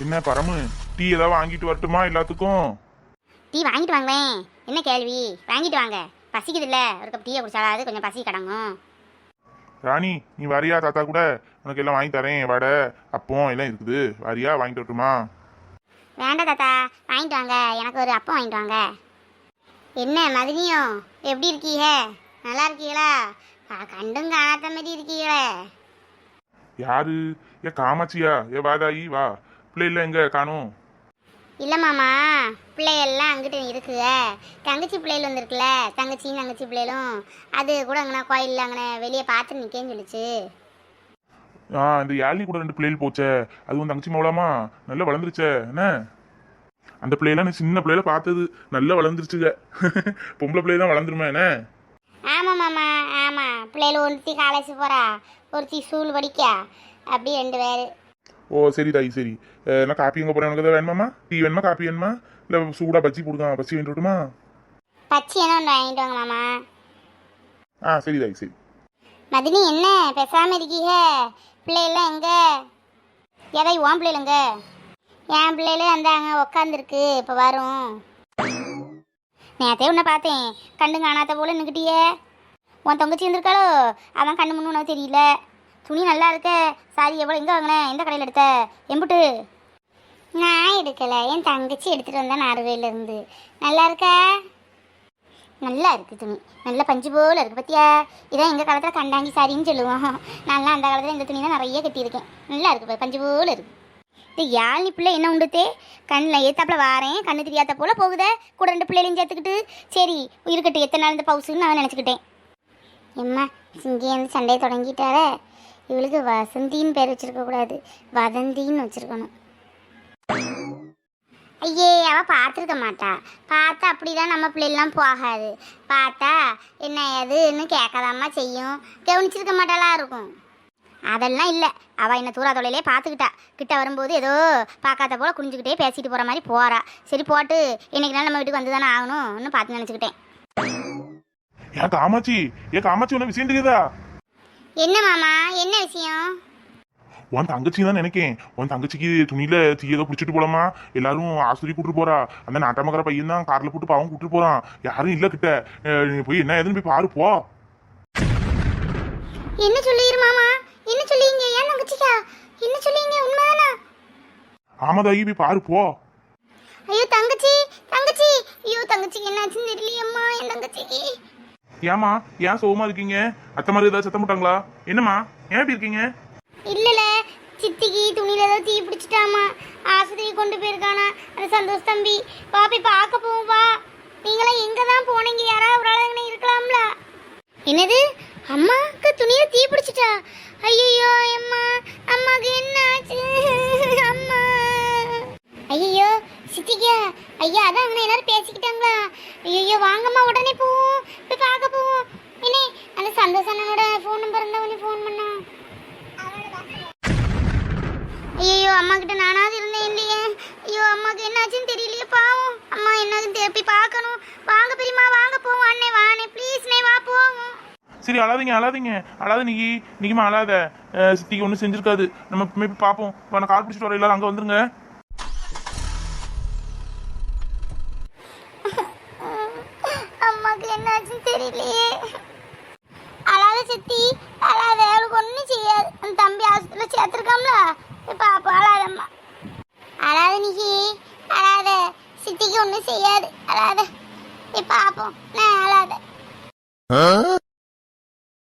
என்ன பரமு, டீ ஏதாவது வாங்கிட்டு வரட்டுமா எல்லாத்துக்கும்? டீ வாங்கிட்டு வாங்களேன். என்ன கேள்வி? வாங்கிட்டு வாங்க. பசிக்குது இல்லை, ஒரு கப் டீயை குடிச்சாலாவது கொஞ்சம் பசி கடங்கும். ராணி, நீ வரியா? தாத்தா கூட உனக்கு எல்லாம் வாங்கி தரேன். வடை அப்பம் எல்லாம் இருக்குது, வரியா? வாங்கிட்டு வரட்டுமா? வேண்டாம் தாத்தா, வாங்கிட்டு வாங்க. எனக்கு ஒரு அப்பம் வாங்கிட்டு வாங்க. என்ன மதினியும் எப்படி இருக்கீங்க? நல்லா இருக்கீங்களா? கண்டும் காணாத மாதிரி இருக்கீங்களே. யாரு? ஏ காமாட்சியா? ஏ வாதாயி வா. பிள்ளைல எங்க காணும்? இல்லை மாமா, பிள்ளைகள்லாம் அங்கிட்டு இருக்குங்க. தங்கச்சி பிள்ளைகள் வந்துருக்குல்ல, தங்கச்சியும் தங்கச்சி பிள்ளைகளும் அது கூட அங்கண்ணா கோயிலில் அங்கண்ணே வெளியே பார்த்து நிற்கேன்னு சொல்லிச்சு. இந்த யாழினி கூட 2 பிள்ளைகள் போச்சே, அதுவும் தங்கச்சி மவளாமா நல்லா வளர்ந்துருச்சே. என்ன அந்த பிள்ளைலாம் நீ சின்ன பிள்ளைல பார்த்தது நல்லா வளர்ந்துருச்சுங்க. பொம்பளை பிள்ளைலாம் வளர்ந்துருமா என்ன? ஆமாம் மாமா, ஆமாம். பிள்ளைகள் ஒருத்தி காலேஜ் போகிறா, ஒருத்தி ஸ்கூல் படிக்கா, அப்படி 2 பேர். ஓ சரி தாயி, சரி. நான் காப்பி எங்கே போகிறேன்? உனக்கு எதாவது வேணுமாம்மா? டீ வேணுமா, காப்பி வேணுமா, இல்லை சூடாக பஜ்ஜி போடுங்க, பஜ்ஜி வாங்கிட்டு விட்டுமா? பச்சி என்ன ஒன்று வாங்கிட்டு வாங்க மாமா. சரி தாயி, சரி. மதினி என்ன பேசாமல் இருக்கீங்க? பிள்ளைகள்லாம் எங்கே? ஏதாவது உன் பிள்ளைகளுங்க? என் பிள்ளைகளும் அந்த அங்கே உக்காந்துருக்கு, இப்போ வரும். நேற்றே உன்னை பார்த்தேன், கண்டு காணாத போல நின்றுக்கிட்டியே. உன் தங்கச்சி இருந்திருக்காளோ? அவன் கண்ணு முன்னு உனக்கு தெரியல. துணி நல்லா இருக்க. சாரி எவ்வளோ? எங்கே வாங்கினேன்? எந்த கடையில் எடுத்த? எம்புட்டு? நான் எடுக்கலை, என் தங்கச்சி எடுத்துகிட்டு வந்தேன் நார்வேலேருந்து. நல்லா இருக்கா? நல்லா இருக்குது துணி, நல்ல பஞ்சு போல் இருக்குது. பத்தியா? இதான் எங்கள் காலத்தில் கண்டாங்கி சாரின்னு சொல்லுவோம். நல்லா அந்த காலத்தில் இந்த துணி தான் நிறைய கட்டியிருக்கேன். நல்லா இருக்குது, பஞ்சு போல் இருக்குது. இது யாழ்னி பிள்ளை என்ன உண்டுத்தே? கண்ணில் ஏத்தாப்புல வாரேன், கண்ணு தெரியாத போல் போகுதே. கூட 2 பிள்ளைகளையும் சேர்த்துக்கிட்டு சரி இருக்கட்டும், எத்தனை நாள் இந்த பவுசுன்னு நான் நினச்சிக்கிட்டேன். எம்மா இங்கேருந்து சண்டையை தொடங்கிட்டாரே. இவளுக்கு வசந்தின்னு பேர் வச்சிருக்கக்கூடாது, வதந்தின்னு வச்சுருக்கணும். ஐயே, அவள் பார்த்துருக்க மாட்டா. பார்த்தா அப்படிதான் நம்ம பிள்ளைலாம் போகாது. பார்த்தா என்ன ஏதுன்னு கேட்காதாம்மா செய்யும். கவனிச்சிருக்க மாட்டாளா இருக்கும். அதெல்லாம் இல்லை, அவள் என்ன தூரா தொலையிலே பார்த்துக்கிட்டா. கிட்ட வரும்போது ஏதோ பார்க்காத போல் குனிஞ்சுக்கிட்டே பேசிட்டு போகிற மாதிரி போகிறா. சரி போட்டு இன்னைக்கு நாள் நம்ம வீட்டுக்கு வந்து தானே ஆகணும்னு பார்த்து நினச்சிக்கிட்டேன். ஏன் காமாட்சி, உன்ன விஷயம் தெரியுதா? என்ன மாமா, என்ன விஷயம்? உன் தங்கச்சி தான் நினைக்கேன். உன் தங்கச்சிக்கு துணியில தீயதை பிடிச்சிட்டு போலாமா, எல்லாரும் ஆஸ்பத்திரி கூட்டு போறா. அந்த நாட்டாமக்கிற பையன் தான் கார்ல போட்டு பாவம் கூட்டு போறான். யாரும் இல்ல கிட்ட. நீ போய் என்ன ஏதுன்னு போய் பாரு போ. என்ன சொல்லிரு மாமா? என்ன சொல்லிங்க? ஏன் தங்கச்சிக்கா? என்ன சொல்லிங்க? உண்மைதானா? ஆமாதாயி, போய் பாரு போ. ஐயோ தங்கச்சி, தங்கச்சி, ஐயோ தங்கச்சிக்கு என்னாச்சுன்னு தெரியலையம்மா. என் தங்கச்சிக்கு ஏமா, ஏன் சோகமா இருக்கீங்க? அத்தை மாதிரி ஏதாவது சத்தம் போட்டாங்களா? என்னம்மா, ஏன் இப்படி இருக்கீங்க? இல்லல, சித்திக்கு துணியில ஏதோ தீ பிடிச்சிட்டாமா, ஆஸ்பத்திரி கொண்டு போயிருக்கானா அந்த சந்தோஷ் தம்பி. வா போய் பார்க்க போவோம் வா. நீங்களாம் எங்க தான் போனீங்க? யாராவது ஒரு ஆளுங்க இருக்கலாம்ல. என்னது? அம்மாவுக்கு துணியில தீ பிடிச்சிட்டா? ஐயோ அம்மா, அம்மாவுக்கு என்ன ஆச்சு? அம்மா, ஐயோ சித்திக்கா, ஐயா அதான் அங்கே எல்லாரும் பேசிக்கிட்டாங்களா? ஐயோ வாங்கம்மா, உடனே போவோம், போய் பார்க்க போவோம். என்ன அந்த சந்தோஷ் அண்ணனோட ஃபோன் நம்பர் இருந்தா கொஞ்சம் ஃபோன் பண்ணா. ஐயோ அம்மா கிட்ட நானாவது இருந்தேன் இல்லையே. ஐயோ அம்மாவுக்கு என்னாச்சுன்னு தெரியலையே, பாவம். அம்மா என்னாச்சுன்னு திருப்பி பார்க்கணும். வாங்க பெரியம்மா, வாங்க போவோம். அண்ணே வாண்ணே, ப்ளீஸ் நே, வா போவோம். சரி அழாதீங்க, அழாத நீக்குமா அழாத. சித்திக்கு ஒன்றும் செஞ்சிருக்காது. நம்ம போய் பார்ப்போம். நான் கார் பிடிச்சிட்டு வர, எல்லாரும் அங்கே வந்துருங்க. அம்மாவுக்கு என்னாச்சுன்னு தெரியலையே. அழாத சித்தி, அழாத, அவளுக்கு ஒன்றும் செய்யாது. அந்த தம்பி ஆஸ்பத்திரியில் சேர்த்துருக்காம்ல, பாப்பா அழாதம்மா. அழாத நிக்கி, அழாத. சித்திக்கு ஒன்றும் செய்யாது, அழாத. பாப்போம், நான் அழாத.